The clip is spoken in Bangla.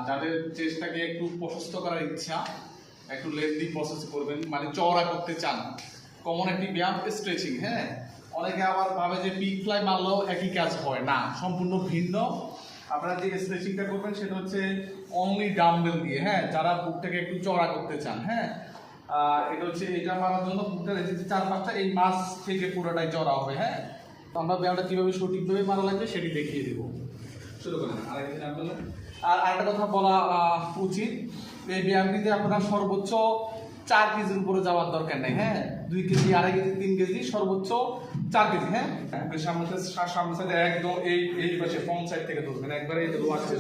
যাদের চেস্টটাকে একটু প্রশস্ত করার ইচ্ছা, একটু লেন্দি প্রসেস করবেন, মানে চওড়া করতে চান, কমন একটি ব্যায়াম স্ট্রেচিং। হ্যাঁ, অনেকে আবার ভাবে যে পিক ফ্লাই মারলেও একই কাজ হয় না, সম্পূর্ণ ভিন্ন। আপনারা যে স্ট্রেচিংটা করবেন সেটা হচ্ছে অনলি ডাম্বেল দিয়ে। হ্যাঁ, যারা বুকটাকে একটু চওড়া করতে চান। হ্যাঁ, এটা হচ্ছে এটা মারার জন্য বুকটা রেখেছি 4-5টা, এই মাছ থেকে পুরোটাই চওড়া হবে। হ্যাঁ, তো আমরা ব্যায়ামটা কীভাবে সঠিকভাবে মারা লাগবে সেটি দেখিয়ে দেবো। শুরু করেন। আর আরেকটা কথা বলা উচিত, এই ব্যায়ামটিতে আপনারা সর্বোচ্চ 4 কেজির উপরে যাওয়ার দরকার নেই। হ্যাঁ, 2 কেজি, 2.5 কেজি, 3 কেজি, সর্বোচ্চ 4 কেজি। হ্যাঁ, সামনে সাইডে একদম এই পাশে ফ্রন্ট সাইড থেকে ধরবেন একবারে, এই যে আসছে